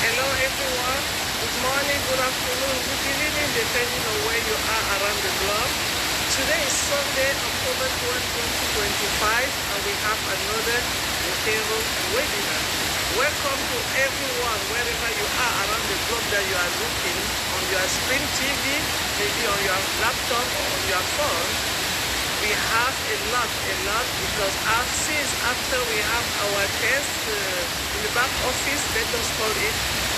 Hello everyone. Good morning, good afternoon, good evening, depending on where you are around the globe. Today is Sunday, October 12, 2025, and we have another Mutero webinar. Welcome to everyone, wherever you are around the globe that you are looking on your screen TV, maybe on your laptop or on your phone. We have a lot, because since after we have our test in the back office, let us call it,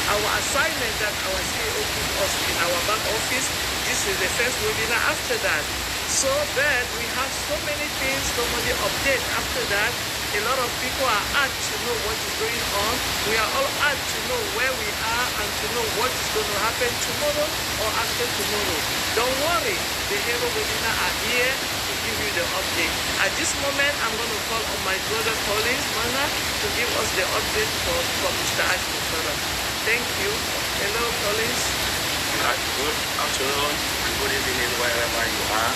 our assignment that our CEO put us in our back office, this is the first webinar after that. So then we have so many things, so many updates after that. A lot of people are asked to know what is going on. We are all asked to know where we are and to know what is going to happen tomorrow or after tomorrow. Don't worry, the Hero webinar are here to give you the update. At this moment, I'm going to call on my brother Collins Mana to give us the update for Mr. Ashton. Thank you. Hello, Collins. Good afternoon and good evening wherever you are.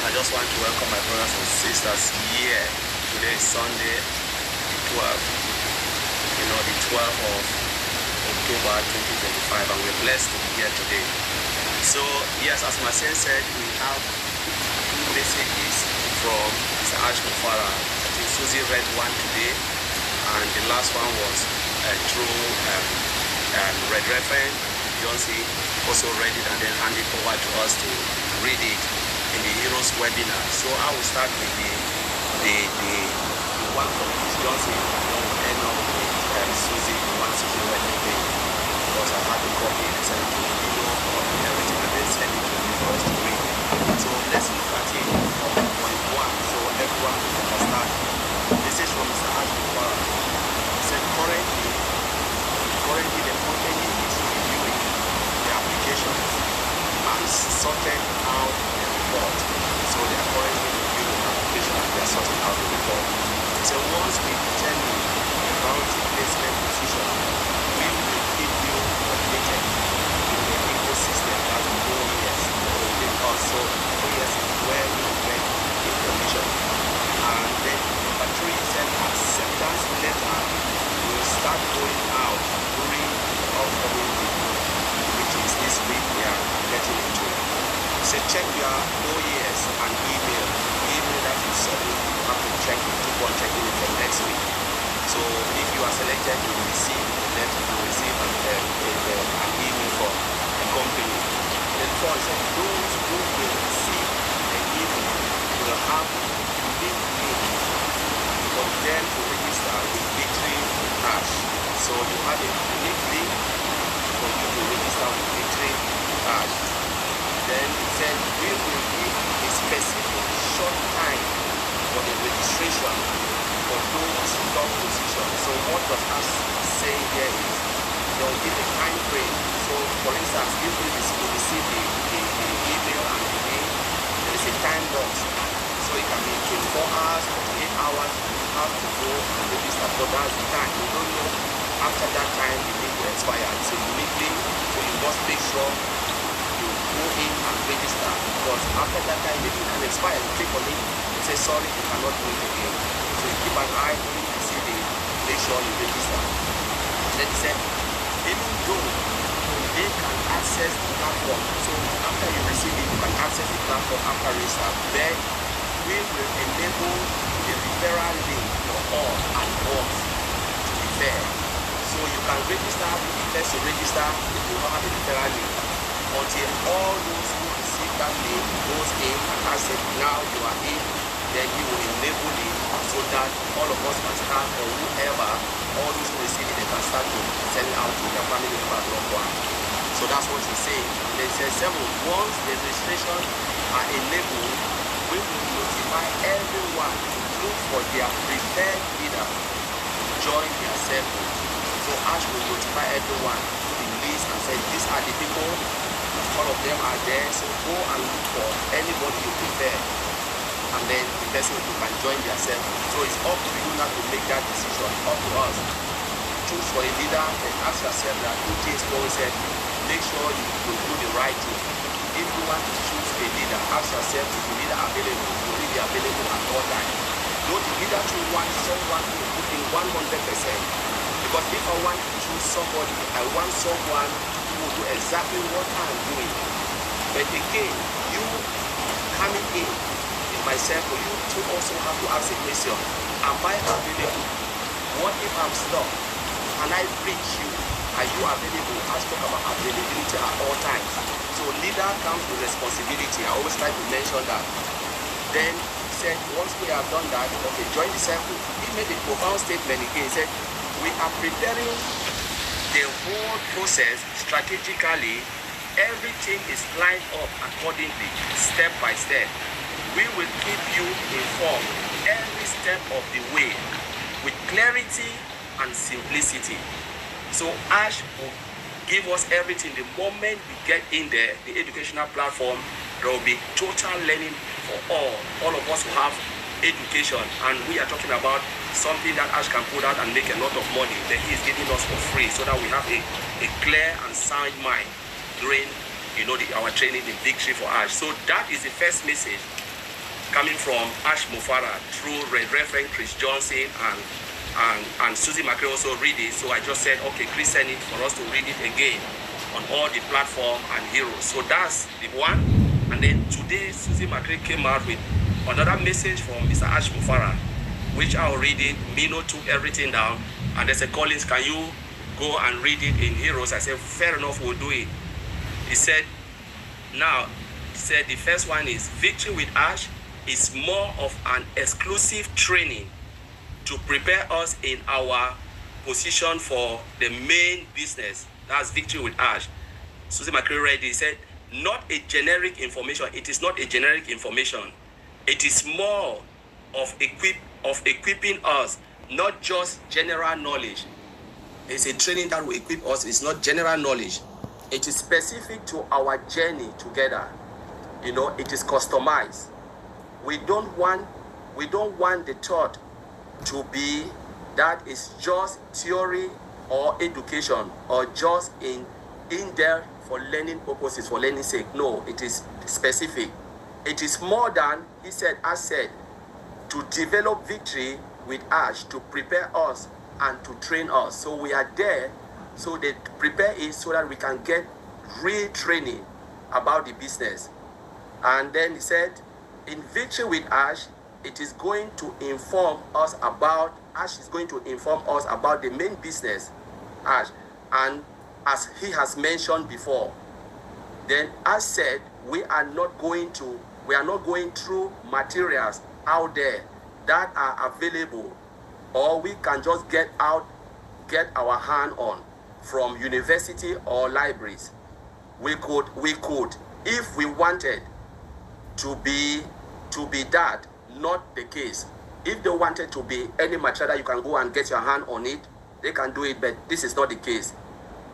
I just want to welcome my brothers and sisters here. Today is Sunday, the 12th, the 12th of October 2025, and we're blessed to be here today. So, yes, as Marcel said, we have two messages from Mr. Ashton. I think Susie read one today, and the last one was through Reverend Johnson also read it and then handed over to us to read it in the Heroes webinar. So I will start with the one from Ms. Johnson and then we'll end up with Susie, the one Susie read today, because I had to copy and send it to the video of everything and then send it to me for us to read. So let's look at it from point one so everyone will understand. This is from Mr. Ashton. He said currently the company is reviewing the applications and sorted out the report. So they are currently reviewing the application and they are sorting out the report. So once we determine the priority placement decision, we will keep you updated in the ecosystem that OES. Also, OES is where we get information. And then number 3 said acceptance letter will start going out during the upcoming week, which is this week we are getting into. So check your OES and email that is something you have to check it, keep on checking it from next week. So if you are selected, you will receive a letter, you will receive an email from the company. Then 4 said those who will receive the email will have unique link for them to register with Victory Cash. So you have a unique link for you to register with Victory Cash. Then it said we will give a specific short time for the registration for those top positions. So what does us say here is they will give a time frame. So for instance, if we receive the email and the name, there is a time box. So it can be 24 hours, 48 hours, you have to go and register, but that's the time. You don't know after that time the link will expire. It's a unique link, so you must make sure you go in and register, because after that time the link can expire. You click on it, you say sorry, you cannot do it again. So you keep an eye when you see the, make sure you register. Then he said, even though they can access the platform, so after you receive it, you can access the platform after register, then we will enable the referral link for all at once to be fair. So you can register, if you first register, if you don't have a referral link, until all those who receive that link goes in and access it. Now you are in, then you will enable it so that all of us can start, or whoever, all those who receive it, they can start to send it out to their family member and loved one. So that's what he's saying. And then says 7, once the registration are enabled, we will notify everyone to look for their preferred leader to join their circle. So Ash will notify everyone to the list and say these are the people, all of them are there, so go and look for anybody you prefer, and then the person who can join their circle. So it's up to you now to make that decision, up to us. Choose for a leader and ask yourself that 2 things Paul said, make sure you do the right thing. If you want to choose a leader, ask yourself, is the leader available? Will he be available at all times? don't either to want someone to put in 100%. Because if I want to choose somebody, I want someone who will do exactly what I'm doing. But again, you coming in my circle, you too also have to ask a question. Am I available? What if I'm stuck? Can I reach you? Are you available? Let's talk about availability at all times. So leader comes with responsibility. I always try to mention that. Then he said, once we have done that, okay, join the circle. He made a profound statement again. He said, we are preparing the whole process strategically. Everything is lined up accordingly, step by step. We will keep you informed every step of the way with clarity and simplicity. So Ash will give us everything. The moment we get in there, the educational platform, there will be total learning for all. All of us will have education, and we are talking about something that Ash can put out and make a lot of money that he is giving us for free, so that we have a clear and sound mind during our training in Victory for Ash. So that is the first message coming from Ash Mufara through Reverend Chris Johnson and Susie McCray also read it. So I just said, okay, Chris send it for us to read it again on all the platform and heroes. So that's the one. And then today Susie McCray came out with another message from Mr. Ash Mufara, which I'll read it. Mino took everything down, and they said, Collins, can you go and read it in heroes? I said, fair enough, we'll do it. He said, the first one is Victory with Ash is more of an exclusive training to prepare us in our position for the main business. That's Victory with Ash. Susie McCray read it. He said, not a generic information. It is not a generic information. It is more of equipping us, not just general knowledge. It's a training that will equip us. It's not general knowledge. It is specific to our journey together. It is customized. We don't want the thought to be that is just theory or education or just in there for learning purposes, for learning sake. No, it is specific. It is more than, I said, to develop Victory with Ash, to prepare us and to train us. So we are there, so they prepare it so that we can get real training about the business. And then he said, in Victory with Ash, it is going to inform us about, Ash is going to inform us about the main business, Ash. And as he has mentioned before, then Ash said, we are not going through materials out there that are available, or we can just get our hand on from university or libraries. We could, if we wanted to be that, not the case. If they wanted to be any material, you can go and get your hand on it. They can do it, but this is not the case.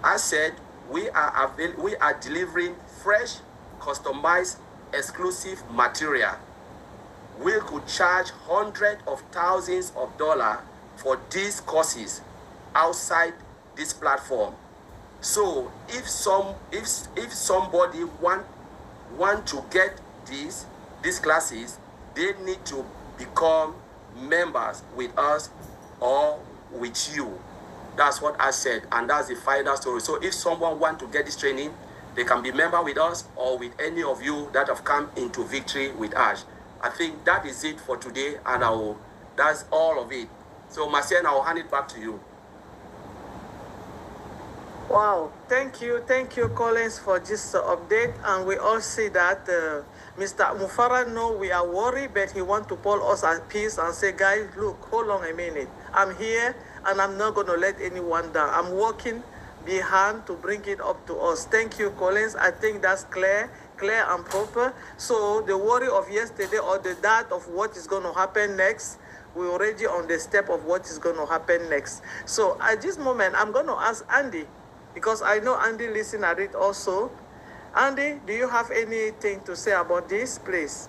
I said we are delivering fresh, customized, exclusive material. We could charge hundreds of thousands of dollars for these courses outside this platform. So if somebody want to get these classes, they need to become members with us or with you. That's what I said, and that's the final story. So if someone want to get this training, they can be member with us or with any of you that have come into Victory with Ash. I think that is it for today, and that's all of it. So Marcian, I'll hand it back to you. Wow, thank you, Collins, for this update. And we all see that Mr. Mufara know we are worried, but he want to pull us at peace and say, guys, look, hold on a minute. I'm here, and I'm not going to let anyone down. I'm working behind to bring it up to us. Thank you, Collins. I think that's clear and proper. So the worry of yesterday or the doubt of what is going to happen next, we're already on the step of what is going to happen next. So at this moment, I'm going to ask Andy, because I know Andy listen at it also. Andy, do you have anything to say about this, please?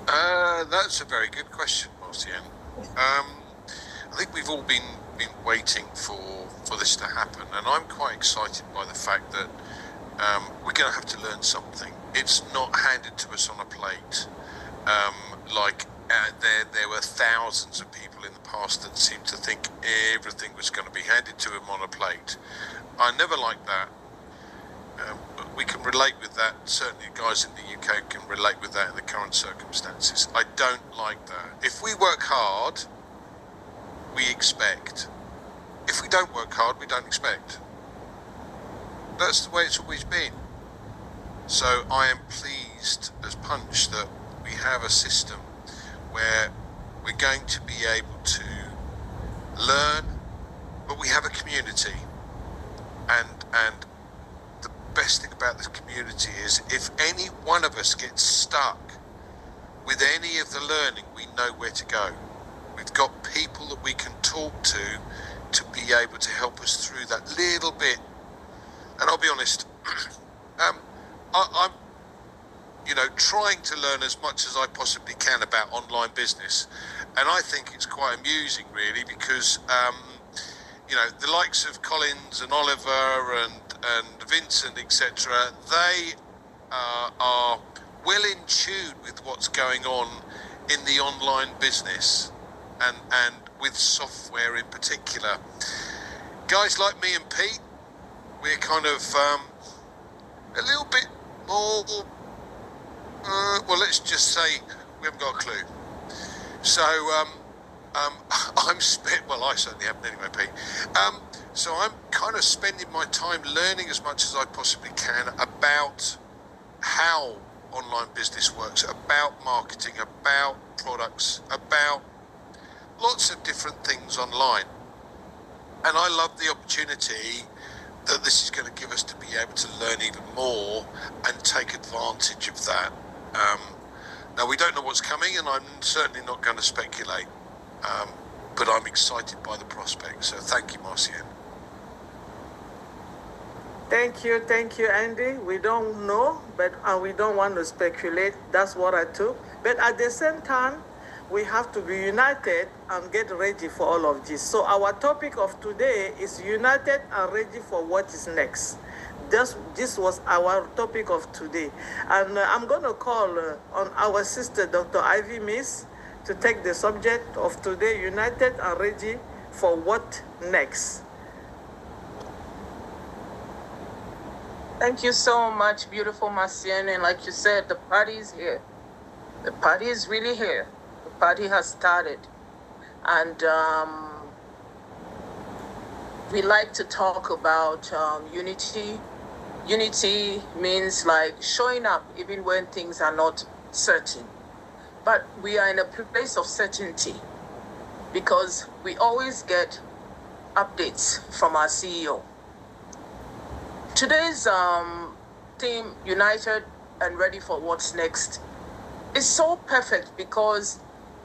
That's a very good question, Marcian. I think we've all been waiting for this to happen, and I'm quite excited by the fact that we're going to have to learn something. It's not handed to us on a plate like there were thousands of people in the past that seemed to think everything was going to be handed to them on a plate. I never liked that. But we can relate with that. Certainly guys in the UK can relate with that in the current circumstances. I don't like that. If we work hard, we expect. If we don't work hard, we don't expect. That's the way it's always been. So I am pleased as punch that we have a system where we're going to be able to learn, but we have a community. And the best thing about this community is if any one of us gets stuck with any of the learning, we know where to go. We've got people that we can talk to be able to help us through that little bit. And I'll be honest, I'm trying to learn as much as I possibly can about online business. And I think it's quite amusing, really, because, the likes of Collins and Oliver and Vincent, etc., they are well in tune with what's going on in the online business and with software in particular. Guys like me and Pete, we're kind of a little bit more, let's just say we haven't got a clue. So I certainly haven't anyway, Pete. So I'm kind of spending my time learning as much as I possibly can about how online business works, about marketing, about products, about lots of different things online. And I love the opportunity that this is going to give us to be able to learn even more and take advantage of that. Now, we don't know what's coming, and I'm certainly not going to speculate, but I'm excited by the prospect. So thank you, Marcian. Thank you, Andy. We don't know, but we don't want to speculate. That's what I took. But at the same time, we have to be united and get ready for all of this. So our topic of today is united and ready for what is next. This was our topic of today. And I'm going to call on our sister, Dr. Ivy Miss, to take the subject of today, united and ready for what next. Thank you so much, beautiful Marcian. And like you said, the party is here. The party is really here. The party has started. And we like to talk about unity. Unity means like showing up even when things are not certain. But we are in a place of certainty because we always get updates from our CEO. Today's theme, United and Ready for What's Next, is so perfect because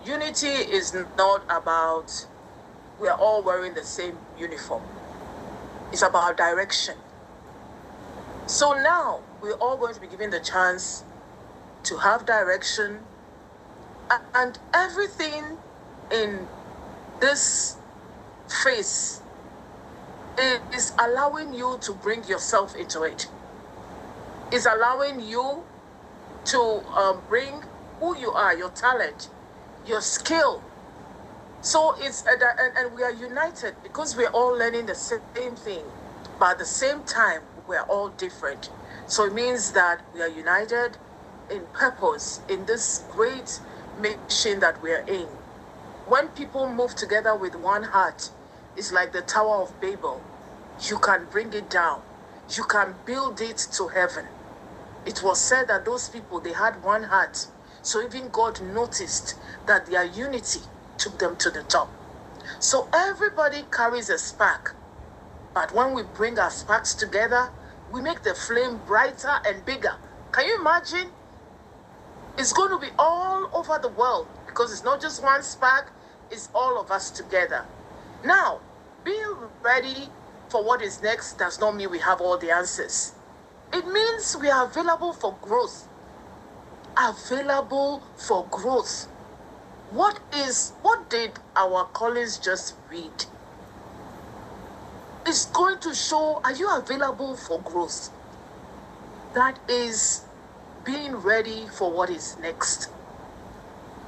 unity is not about we are all wearing the same uniform. It's about direction. So now we're all going to be given the chance to have direction, and everything in this phase is allowing you to bring yourself into it. It's allowing you to bring who you are, your talent, your skill. So and we are united because we're all learning the same thing, but at the same time, we're all different. So it means that we are united in purpose in this great mission that we're in. When people move together with one heart, it's like the Tower of Babel. You can bring it down. You can build it to heaven. It was said that those people, they had one heart. So even God noticed that their unity took them to the top. So everybody carries a spark. But when we bring our sparks together, we make the flame brighter and bigger. Can you imagine? It's going to be all over the world because it's not just one spark, it's all of us together. Now, being ready for what is next does not mean we have all the answers. It means we are available for growth. Available for growth. What did our Collins just read? It's going to show, are you available for growth? That is being ready for what is next.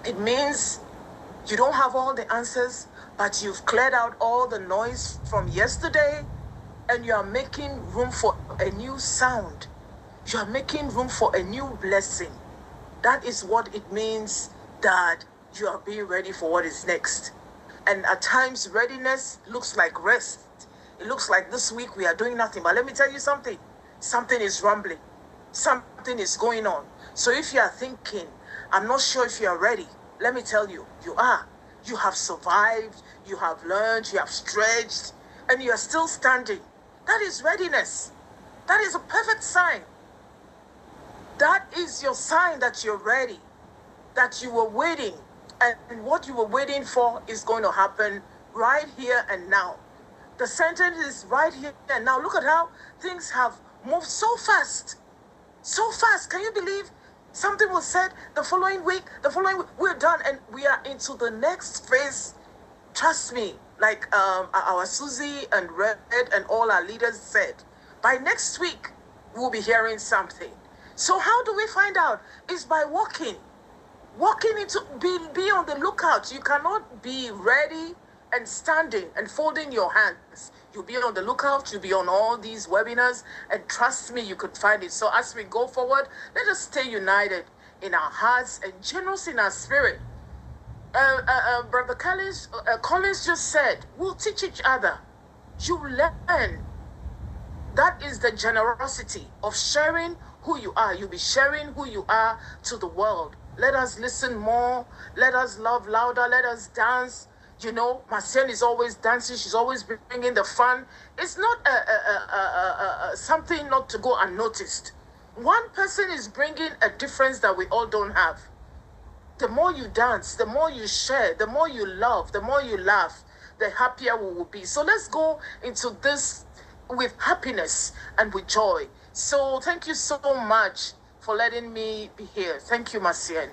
It means you don't have all the answers, but you've cleared out all the noise from yesterday, and you are making room for a new sound. You are making room for a new blessing. That is what it means that you are being ready for what is next. And at times, readiness looks like rest. It looks like this week we are doing nothing. But let me tell you something. Something is rumbling. Something is going on. So if you are thinking, I'm not sure if you are ready, let me tell you, you are. You have survived, you have learned, you have stretched, and you are still standing. That is readiness. That is a perfect sign. That is your sign that you're ready, that you were waiting, and what you were waiting for is going to happen right here and now. The sentence is right here and now. Look at how things have moved so fast. So fast. Can you believe something was said the following week, we're done, and we are into the next phase. Trust me, like our Susie and Red and all our leaders said, by next week, we'll be hearing something. So how do we find out? It's by walking. Walking into, be on the lookout. You cannot be ready and standing and folding your hands. You'll be on the lookout. You'll be on all these webinars. And trust me, you could find it. So as we go forward, let us stay united in our hearts and generous in our spirit. Brother Collins just said, we'll teach each other. You learn. That is the generosity of sharing who you are. You'll be sharing who you are to the world. Let us listen more. Let us love louder. Let us dance. You know, Marcel is always dancing. She's always bringing the fun. It's not something not to go unnoticed. One person is bringing a difference that we all don't have. The more you dance, the more you share, the more you love, the more you laugh, the happier we will be. So let's go into this with happiness and with joy. So thank you so much for letting me be here. Thank you, Marcien.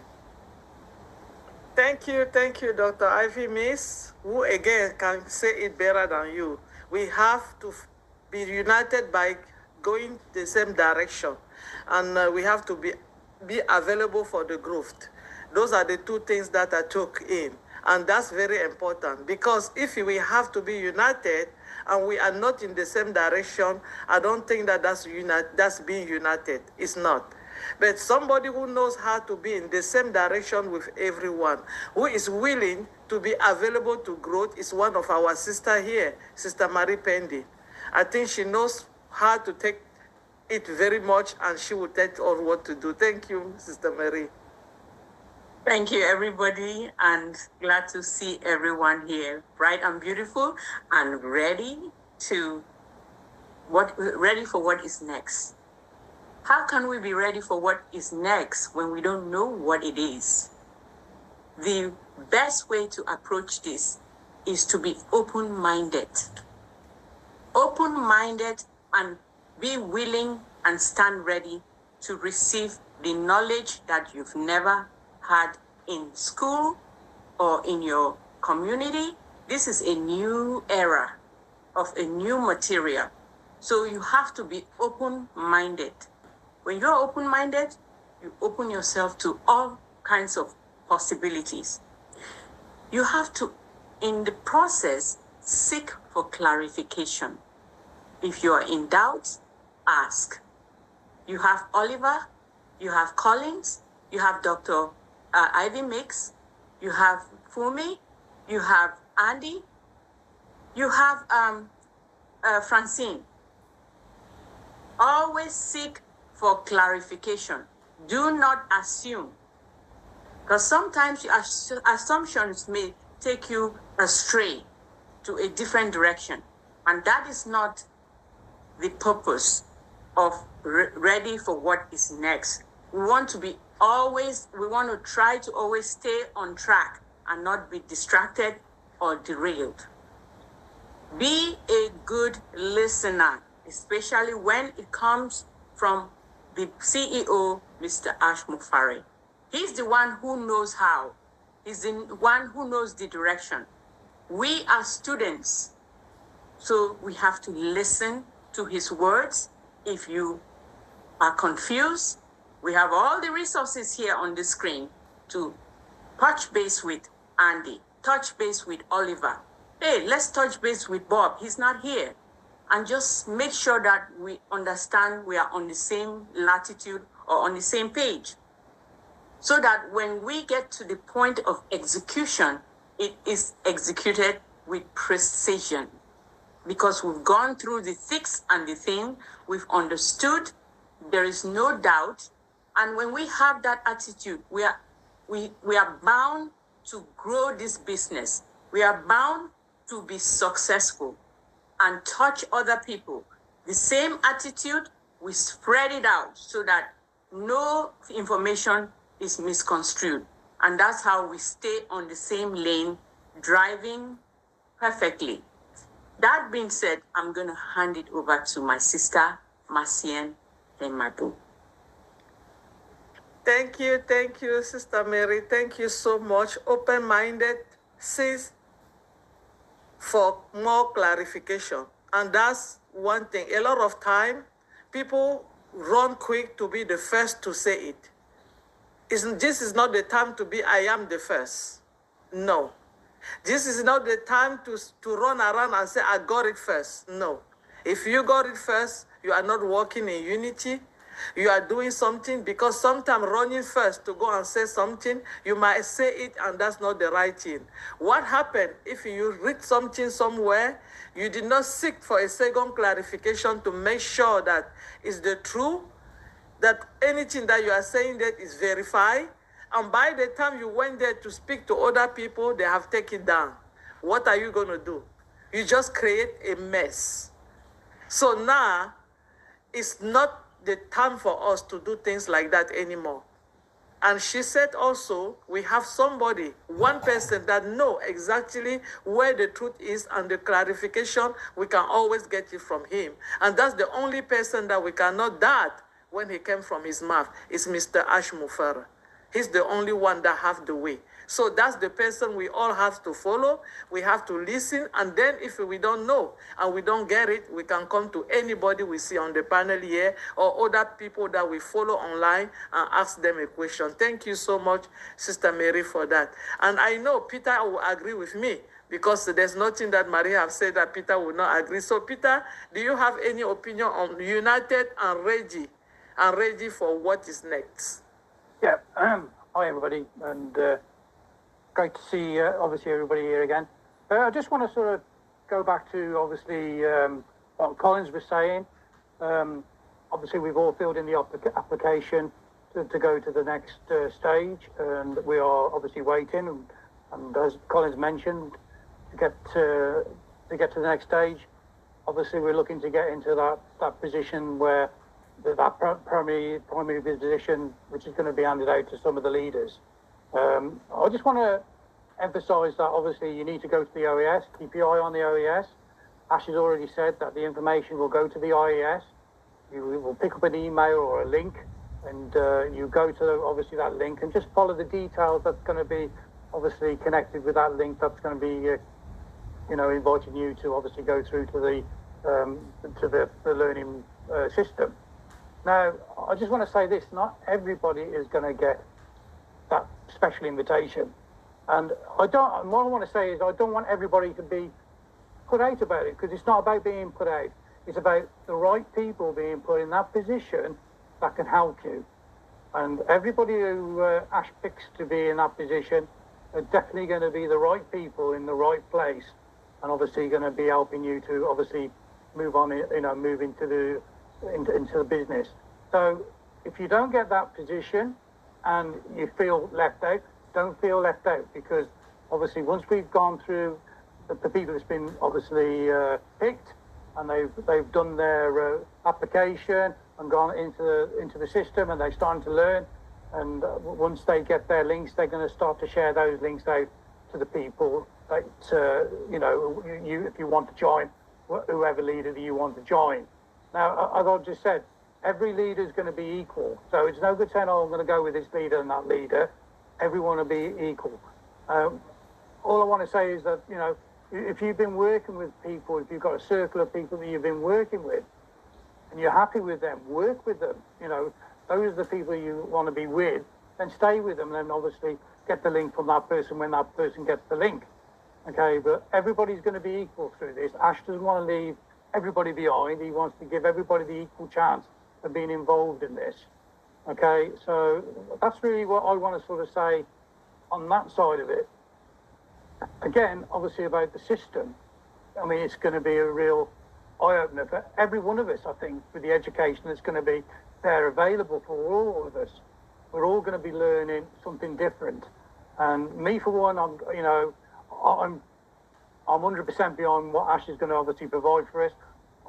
Thank you, Dr. Ivy Miss, who again can say it better than you. We have to be united by going the same direction, and we have to be available for the growth. Those are the two things that I took in, and that's very important, because if we have to be united and we are not in the same direction, I don't think that that's being united. It's not. But somebody who knows how to be in the same direction with everyone, who is willing to be available to growth, is one of our sisters here, Sister Marie Pendy. I think she knows how to take it very much, and she will tell us what to do. Thank you, Sister Marie. Thank you, everybody, and glad to see everyone here, bright and beautiful, and ready for what is next. How can we be ready for what is next when we don't know what it is? The best way to approach this is to be open-minded. Open-minded and be willing and stand ready to receive the knowledge that you've never had in school or in your community. This is a new era of a new material. So you have to be open-minded. When you're open-minded, you open yourself to all kinds of possibilities. You have to, in the process, seek for clarification. If you are in doubt, ask. You have Oliver, you have Collins, you have Dr. Ivy Mix, you have Fumi, you have Andy, you have Francine. Always seek for clarification. Do not assume, because sometimes assumptions may take you astray to a different direction, and that is not the purpose of ready for what is next. We want to try to always stay on track and not be distracted or derailed. Be a good listener, especially when it comes from the CEO, Mr. Ash Mufari. He's the one who knows how. He's the one who knows the direction. We are students, so we have to listen to his words. If you are confused, we have all the resources here on the screen to touch base with Andy, touch base with Oliver. Hey, let's touch base with Bob. He's not here. And just make sure that we understand we are on the same latitude or on the same page. So that when we get to the point of execution, it is executed with precision. Because we've gone through the thicks and the thin, we've understood, there is no doubt. And when we have that attitude, we are bound to grow this business. We are bound to be successful and touch other people. The same attitude, we spread it out so that no information is misconstrued. And that's how we stay on the same lane, driving perfectly. That being said, I'm going to hand it over to my sister, Macien Temadu. Thank you, Sister Mary. Thank you so much. Open-minded, sis, for more clarification. And that's one thing. A lot of time, people run quick to be the first to say it. This is not the time to be, I am the first. No. This is not the time to run around and say, I got it first. No. If you got it first, you are not working in unity. You are doing something because sometimes running first to go and say something, you might say it and that's not the right thing. What happened if you read something somewhere, you did not seek for a second clarification to make sure that it's the truth, that anything that you are saying that is verified, and by the time you went there to speak to other people, they have taken it down. What are you going to do? You just create a mess. So now, it's not the time for us to do things like that anymore. And she said also, we have somebody, one person that know exactly where the truth is and the clarification, we can always get it from him. And that's the only person that we cannot doubt when he came from his mouth, is Mr. Ashmufara. He's the only one that have the way. So that's the person we all have to follow. We have to listen. And then if we don't know and we don't get it, we can come to anybody we see on the panel here or other people that we follow online and ask them a question. Thank you so much, Sister Mary, for that. And I know Peter will agree with me because there's nothing that Maria have said that Peter will not agree. So Peter, do you have any opinion on United and ready for what is next? Yeah, hi everybody, and great to see obviously everybody here again. I just want to sort of go back to obviously what Collins was saying. Obviously we've all filled in the application to go to the next stage, and we are obviously waiting. And as Collins mentioned, to get to the next stage, obviously we're looking to get into that position where that primary position, which is going to be handed out to some of the leaders. I just want to emphasise that obviously you need to go to the OES, keep your eye on the OES. Ash has already said that the information will go to the IES. You will pick up an email or a link, and you go to obviously that link and just follow the details that's going to be obviously connected with that link. That's going to be, inviting you to obviously go through to the learning system. Now, I just want to say this, not everybody is going to get that special invitation. And what I want to say is I don't want everybody to be put out about it, because it's not about being put out. It's about the right people being put in that position that can help you. And everybody who Ash picks to be in that position are definitely going to be the right people in the right place, and obviously going to be helping you to obviously move on, move into the business. So if you don't get that position and you feel left out, don't feel left out, because obviously once we've gone through the people that's been obviously picked and they've done their application and gone into the system and they're starting to learn, and once they get their links, they're going to start to share those links out to the people that you if you want to join, whoever leader that you want to join. Now, as I just said, every leader is going to be equal. So it's no good saying, oh, I'm going to go with this leader and that leader. Everyone will be equal. All I want to say is that, if you've been working with people, if you've got a circle of people that you've been working with and you're happy with them, work with them. Those are the people you want to be with, then stay with them. Then obviously get the link from that person when that person gets the link. Okay, but everybody's going to be equal through this. Ash doesn't want to leave everybody behind. He wants to give everybody the equal chance of being involved in this. Okay, so that's really what I want to sort of say on that side of it. Again, obviously about the system, I mean, it's going to be a real eye-opener for every one of us, I think, with the education that's going to be there available for all of us. We're all going to be learning something different. And me, for one, I'm 100% behind what Ash is going to obviously provide for us.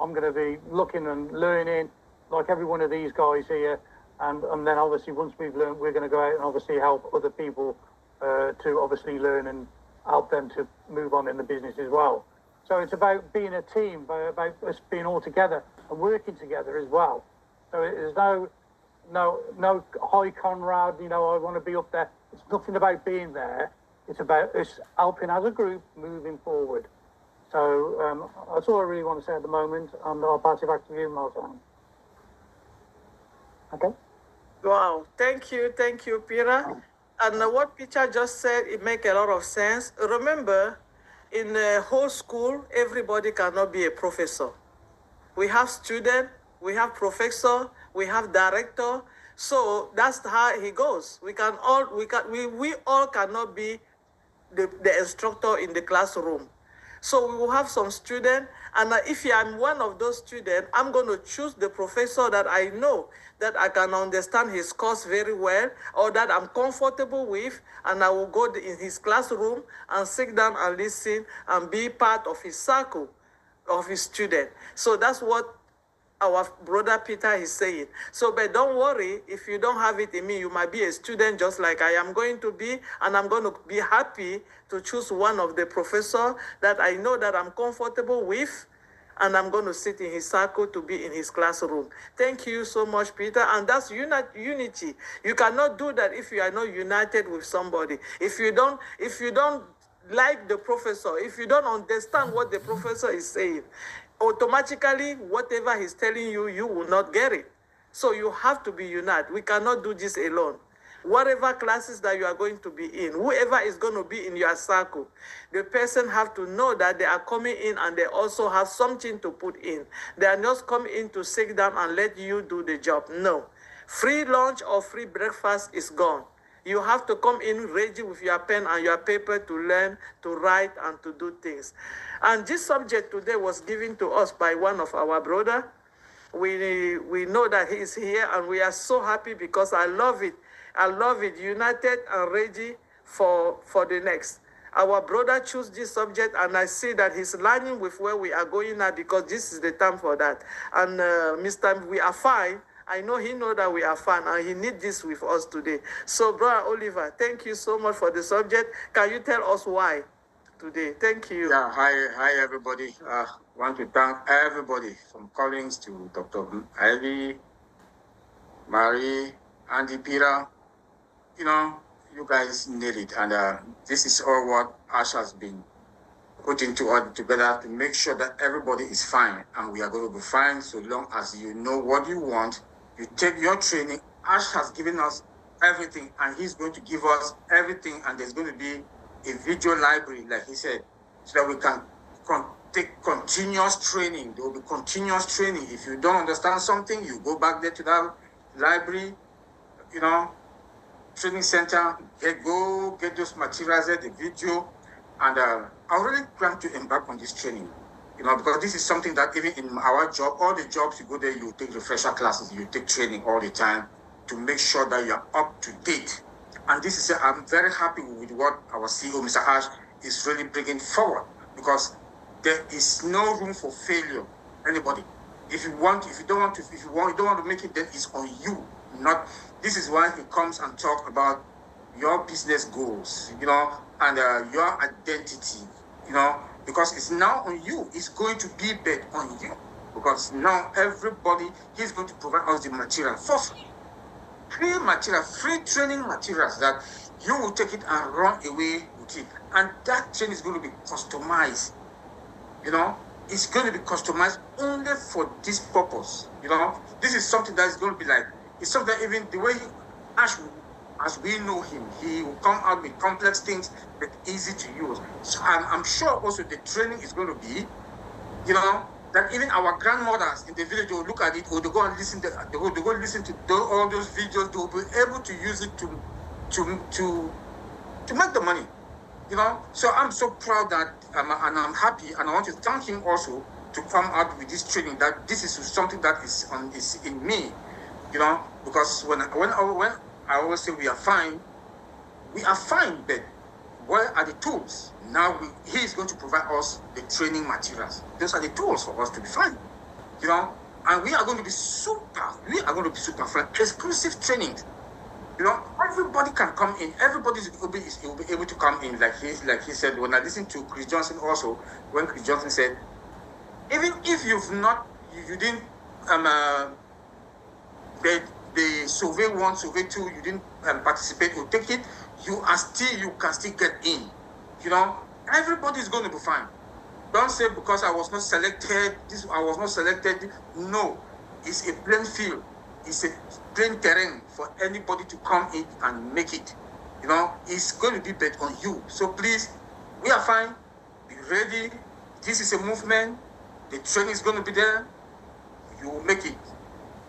I'm going to be looking and learning like every one of these guys here. And then obviously once we've learned, we're going to go out and obviously help other people to obviously learn and help them to move on in the business as well. So it's about being a team, about us being all together and working together as well. So there's no high Conrad, I want to be up there. It's nothing about being there. It's about us helping as a group moving forward. So that's all I really want to say at the moment, and I'll pass it back to you, Martin. Okay. Wow, thank you, Peter. And what Peter just said, it makes a lot of sense. Remember, in the whole school, everybody cannot be a professor. We have student, we have professor, we have director. So that's how he goes. We all cannot be the instructor in the classroom. So we will have some students, and if I'm one of those students, I'm going to choose the professor that I know that I can understand his course very well, or that I'm comfortable with, and I will go in his classroom and sit down and listen and be part of his circle of his student. So that's what our brother Peter is saying. So, but don't worry, if you don't have it in me, you might be a student just like I am going to be, and I'm going to be happy to choose one of the professors that I know that I'm comfortable with, and I'm going to sit in his circle to be in his classroom. Thank you so much, Peter. And that's unity. You cannot do that if you are not united with somebody. If you don't like the professor, if you don't understand what the professor is saying, automatically, whatever he's telling you, you will not get it. So you have to be united. We cannot do this alone. Whatever classes that you are going to be in, whoever is going to be in your circle, the person have to know that they are coming in and they also have something to put in. They are not coming in to sit down and let you do the job. No. Free lunch or free breakfast is gone. You have to come in ready with your pen and your paper to learn, to write, and to do things. And this subject today was given to us by one of our brother. We know that he is here, and we are so happy because I love it. I love it, united and ready for the next. Our brother chose this subject, and I see that he's learning with where we are going now, because this is the time for that. And Mr. We are fine. I know he knows that we are fine, and he needs this with us today. So, Brother Oliver, thank you so much for the subject. Can you tell us why today? Thank you. Yeah, hi everybody. I want to thank everybody from Collins to Dr. Ivy, Marie, Andy, Peter. You guys need it, and this is all what Ash has been putting together to make sure that everybody is fine, and we are going to be fine so long as you know what you want. You take your training. Ash has given us everything, and he's going to give us everything, and there's going to be a video library, like he said, so that we can take continuous training. There will be continuous training. If you don't understand something, you go back there to that library, training center, get those materials there, the video, and I really plan to embark on this training, because this is something that even in our job, all the jobs you go there, you take refresher classes, you take training all the time to make sure that you're up to date. And this is, I'm very happy with what our CEO, Mr. Ash, is really bringing forward, because there is no room for failure. Anybody, if you don't want to make it, then it's on you. This is why he comes and talk about your business goals, and your identity, because it's now on you. It's going to be bet on you, because now everybody, he's going to provide us the material for free material, free training materials that you will take it and run away with it. And that training is going to be customized, it's going to be customized only for this purpose, This is something that is going to be like, it's something that even the way Ash as we know him. He will come out with complex things but easy to use. So I'm sure also the training is going to be, that even our grandmothers in the village will look at it, or they go and listen to, they go listen to all those videos. They will be able to use it to make the money. So I'm so proud that, and I'm happy, and I want to thank him also to come out with this training. That this is something that is in me, because when I always say we are fine, but where are the tools? Now he is going to provide us the training materials. Those are the tools for us to be fine, and we are going to be super fine. Exclusive training. Everybody can come in. Everybody will be able to come in. Like he said, when I listened to Chris Johnson also, when Chris Johnson said, even if you didn't the survey 1, survey 2, you didn't participate or take it, you can still get in. Everybody is going to be fine. Don't say because I was not selected, I was not selected. No, it's a plain field. It's a plain terrain for anybody to come in and make it. It's going to be bet on you. So please, we are fine. Be ready. This is a movement. The training is going to be there. You will make it.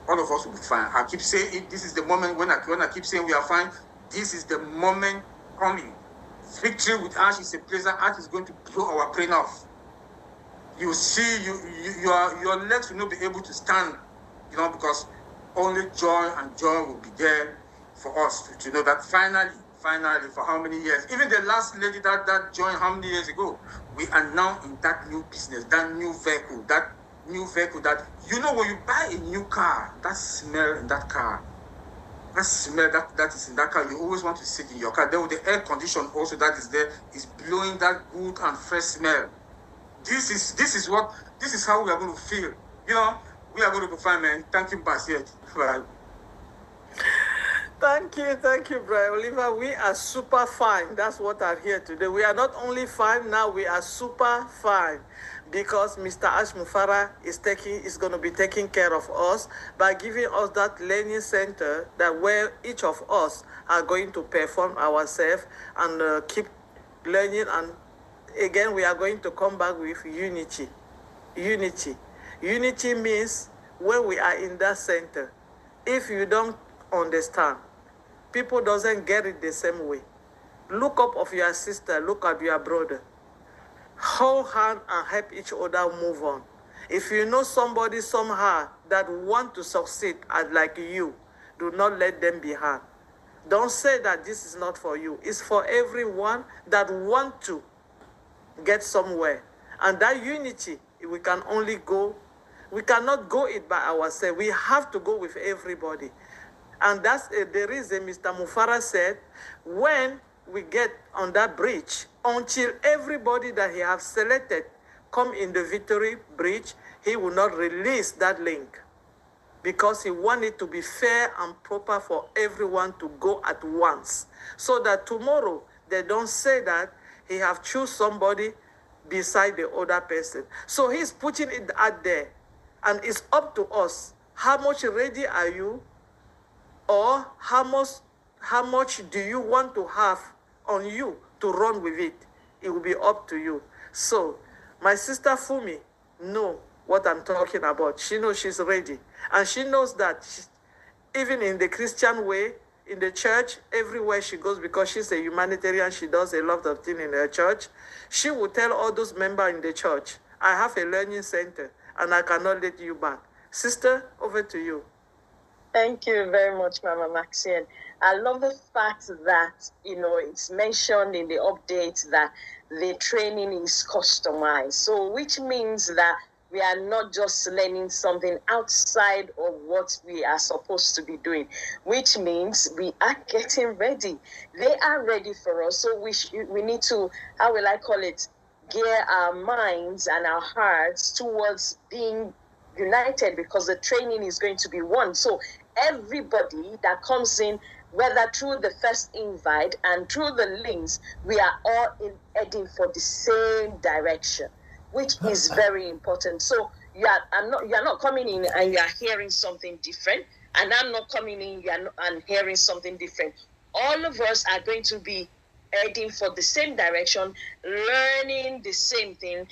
All of us will be fine. I keep saying it. This is the moment when I keep saying we are fine. This is the moment coming. Victory with Ash is a pleasure. Ash is going to blow our brain off. You see, your legs will not be able to stand, because only joy will be there for us to know that finally, for how many years, even the last lady that joined how many years ago, we are now in that new business, that new vehicle that, when you buy a new car, that smell in that car, that smell that is in that car, you always want to sit in your car. Then with the air condition also that is there, is blowing that good and fresh smell. This is how we are going to feel. We are going to be fine, man. Thank you, Basit. Bye. Thank you, Brian Oliver. We are super fine. That's what I'm here today. We are not only fine now, we are super fine, because Mr. Ash Mufara is going to be taking care of us by giving us that learning center that where each of us are going to perform ourselves and keep learning. And again, we are going to come back with unity. Unity means when we are in that center, if you don't understand, people doesn't get it the same way. Look up of your sister, look at your brother. Hold hand and help each other move on. If you know somebody somehow that want to succeed like you, do not let them behind. Don't say that this is not for you. It's for everyone that want to get somewhere. And that unity, we cannot go it by ourselves. We have to go with everybody. And that's the reason Mr. Mufara said, when we get on that bridge, until everybody that he has selected come in the victory bridge, he will not release that link, because he wants it to be fair and proper for everyone to go at once, so that tomorrow they don't say that he have choose somebody beside the other person. So he's putting it out there, and it's up to us. How much ready are you, or how much do you want to have on you to run with it? It will be up to you. So my sister Fumi know what I'm talking about. She knows she's ready, and she knows that even in the Christian way, in the church, everywhere she goes, because she's a humanitarian, she does a lot of things in her church, she will tell all those members in the church, I have a learning center and I cannot let you back. Sister, over to you. Thank you very much, Mama Maxine. I love the fact that, it's mentioned in the update that the training is customized. So, which means that we are not just learning something outside of what we are supposed to be doing, which means we are getting ready. They are ready for us. So we need to, how will I call it, gear our minds and our hearts towards being united, because the training is going to be one. So everybody that comes in, whether through the first invite and through the links, we are all heading for the same direction, which is very important. So you are not coming in and you are hearing something different, and I'm not coming in and hearing something different. all of us are going to be heading for the same direction, learning the same thing,